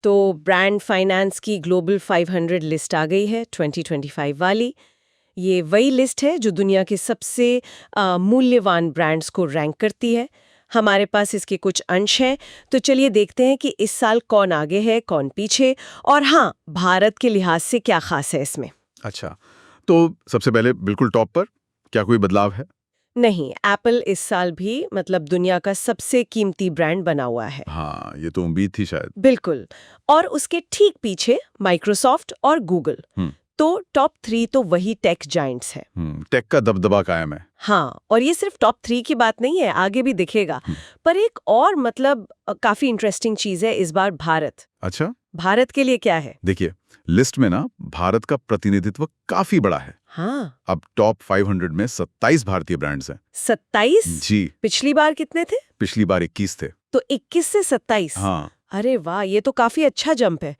तो brand finance की global 500 list आ गई है 2025 वाली। ये वही लिस्ट है जो दुनिया के सबसे मूल्यवान ब्रांड्स को रैंक करती है। हमारे पास इसके कुछ अंश हैं, तो चलिए देखते हैं कि इस साल कौन आगे है, कौन पीछे, और हाँ, भारत के लिहाज से क्या खास है इसमें। अच्छा, तो सबसे पहले बिल्कुल टॉप पर क्या कोई बदलाव है? नहीं, एप्पल इस साल भी दुनिया का सबसे कीमती ब्रांड बना हुआ है। हाँ, ये तो उम्मीद थी शायद। बिल्कुल। और उसके ठीक पीछे माइक्रोसॉफ्ट और गूगल। तो टॉप 3 तो वही टेक जायंट्स है। टेक का दबदबा कायम है। हाँ, और ये सिर्फ टॉप 3 की बात नहीं है, आगे भी दिखेगा। पर एक और काफी इंटरेस्टिंग चीज है इस बार भारत। अच्छा, भारत के लिए क्या है? देखिए, लिस्ट में ना भारत का प्रतिनिधित्व काफी बड़ा है। हाँ, अब टॉप 500 में 27 भारतीय ब्रांड्स हैं। 27? जी, पिछली बार कितने थे? पिछली बार 21 थे। तो 21 से 27? हाँ। अरे वाह, ये तो काफी अच्छा जंप है।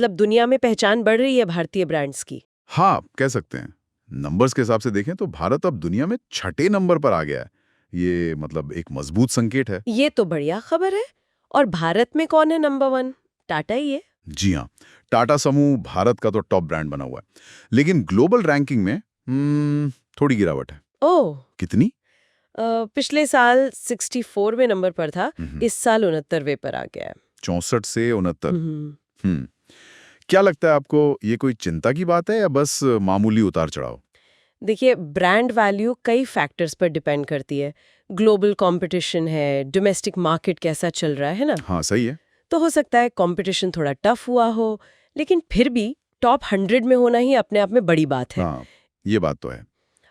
दुनिया में पहचान बढ़ रही है भारतीय ब्रांड्स की। हाँ, कह सकते हैं। नंबर्स के हिसाब से देखें तो भारत अब दुनिया में 6ठे नंबर पर आ गया है। ये एक मजबूत संकेत है। ये तो बढ़िया खबर है। और भारत में कौन है नंबर 1? टाटा ही है। जी हाँ, टाटा समूह भारत का तो टॉप ब्रांड बना हुआ है, लेकिन ग्लोबल रैंकिंग में थोड़ी गिरावट है। ओह, कितनी? पिछले साल 64वें नंबर पर था, इस साल 69वें पर आ गया है। 64 से 69। क्या लगता है आपको, ये कोई चिंता की बात है या बस मामूली उतार चढ़ाव? देखिए, ब्रांड वैल्यू कई फैक्टर्स पर डिपेंड करती है। ग्लोबल कंपटीशन है, डोमेस्टिक मार्केट कैसा चल रहा है ना? हाँ, सही है। तो हो सकता है कंपटीशन थोड़ा टफ हुआ हो, लेकिन फिर भी टॉप 100 में होना ही अपने आप में बड़ी बात है। हाँ, ये बात तो है।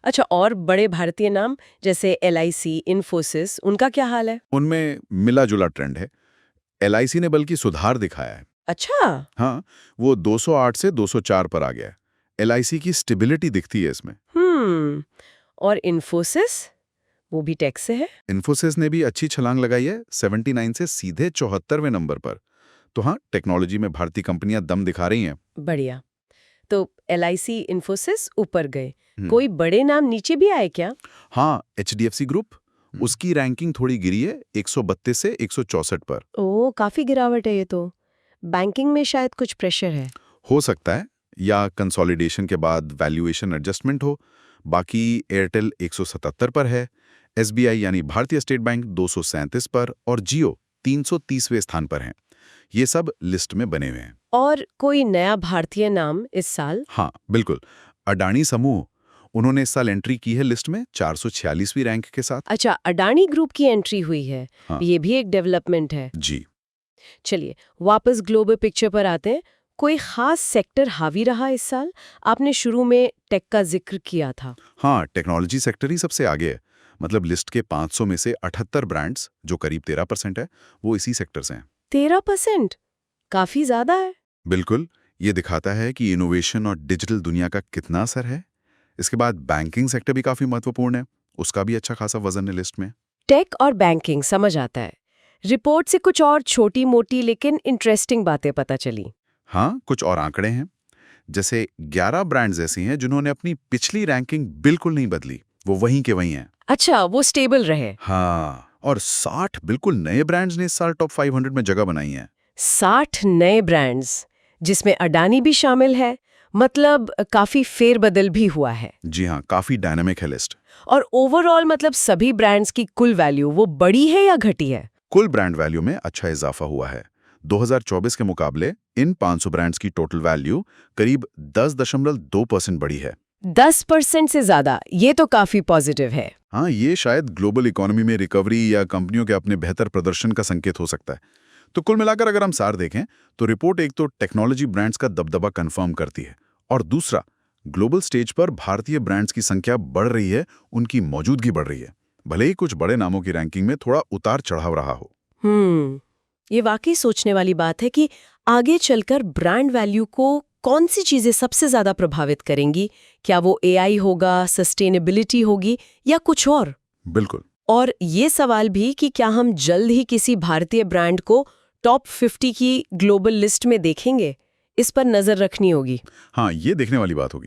अच्छा, और बड़े भारतीय नाम जैसे LIC, इन्फोसिस, उनका क्या हाल है? उनमें मिला जुला ट्रेंड है। LIC ने बल्कि सुधार दिखाया है। अच्छा। हाँ, वो 208 से 204 पर आ गया है। LIC की स्टेबिलिटी दिखती है इसमें। और इन्फोसिस, वो भी टेक से है? इन्फोसिस ने भी अच्छी छलांग लगाई है, 79 से सीधे 74वें नंबर पर। तो हाँ, टेक्नोलॉजी में भारतीय कंपनियां दम दिखा रही हैं। बढ़िया। तो LIC, इन्फोसिस ऊपर गए, कोई बड़े नाम नीचे भी आए क्या? हाँ, HDFC ग्रुप, उसकी रैंकिंग थोड़ी गिरी है, 132 से 164 पर। ओह, काफी गिरावट है ये तो। बैंकिंग में शायद कुछ प्रेशर है। हो सकता है, या कंसोलिडेशन के बाद वैल्यूएशन एडजस्टमेंट हो। बाकी एयरटेल 177 पर है, SBI यानी भारतीय स्टेट बैंक 237 पर और जियो 330वें स्थान पर हैं। ये सब लिस्ट में बने हुए हैं। और कोई नया भारतीय नाम इस साल? हाँ, बिल्कुल। अडानी समूह, उन्होंने इस साल एंट्री की है लिस्ट में 446वीं रैंक के साथ। अच्छा, अडानी ग्रुप की एंट्री हुई है। हाँ। ये भी एक डेवलपमेंट है। जी। चलिए, वापस ग्लोबल पिक्चर पर आते हैं। कोई खास सेक्टर हावी रहा इस साल? आपने शुरू में टेक का जिक्र किया था। हाँ, टेक्नोलॉजी सेक्टर ही सबसे आगे है। लिस्ट के 500 में से 78 ब्रांड्स, जो करीब 13% है, वो इसी सेक्टर से हैं। 13%? काफी ज्यादा है। बिल्कुल, ये दिखाता है कि इनोवेशन और डिजिटल दुनिया का कितना असर है। इसके बाद बैंकिंग सेक्टर भी काफी महत्वपूर्ण है, उसका भी अच्छा खासा वजन है लिस्ट में। टेक और बैंकिंग समझ आता है। रिपोर्ट से कुछ और छोटी मोटी लेकिन इंटरेस्टिंग बातें पता चली। हाँ, कुछ और आंकड़े हैं। जैसे 11 ब्रांड्स ऐसी हैं जिन्होंने अपनी पिछली रैंकिंग बिल्कुल नहीं बदली, वो वहीं के वहीं हैं। अच्छा, वो स्टेबल रहे। हाँ, और 60 बिल्कुल नए ब्रांड्स ने इस साल टॉप 500 में जगह बनाई है। 60 नए ब्रांड्स, जिसमें अडानी भी शामिल है। काफी फेरबदल भी हुआ है। जी हाँ, काफी डायनामिक है लिस्ट। और ओवरऑल सभी ब्रांड्स की कुल वैल्यू वो बढ़ी है या घटी है? कुल ब्रांड वैल्यू में अच्छा इजाफा हुआ है। 2024 के मुकाबले इन 500 ब्रांड्स की टोटल वैल्यू करीब 10.2% बढ़ी है। 10% से ज्यादा, ये तो काफी पॉजिटिव है। हाँ, ये शायद ग्लोबल इकोनॉमी में रिकवरी या कंपनियों के अपने बेहतर प्रदर्शन का संकेत हो सकता है। तो कुल मिलाकर अगर हम सार देखें तो रिपोर्ट एक तो टेक्नोलॉजी ब्रांड्स का दबदबा कंफर्म करती है, और दूसरा, ग्लोबल स्टेज पर भारतीय ब्रांड्स की संख्या बढ़ रही है, उनकी मौजूदगी बढ़ रही है, भले ही कुछ बड़े नामों की रैंकिंग में थोड़ा उतार चढ़ाव रहा हो। ये वाकई सोचने वाली बात है कि आगे चलकर ब्रांड वैल्यू को कौन सी चीजें सबसे ज्यादा प्रभावित करेंगी। क्या वो AI होगा, सस्टेनेबिलिटी होगी, या कुछ और? बिल्कुल। और ये सवाल भी कि क्या हम जल्द ही किसी भारतीय ब्रांड को टॉप 50 की ग्लोबल लिस्ट में देखेंगे, इस पर नजर रखनी होगी। हाँ, ये देखने वाली बात होगी।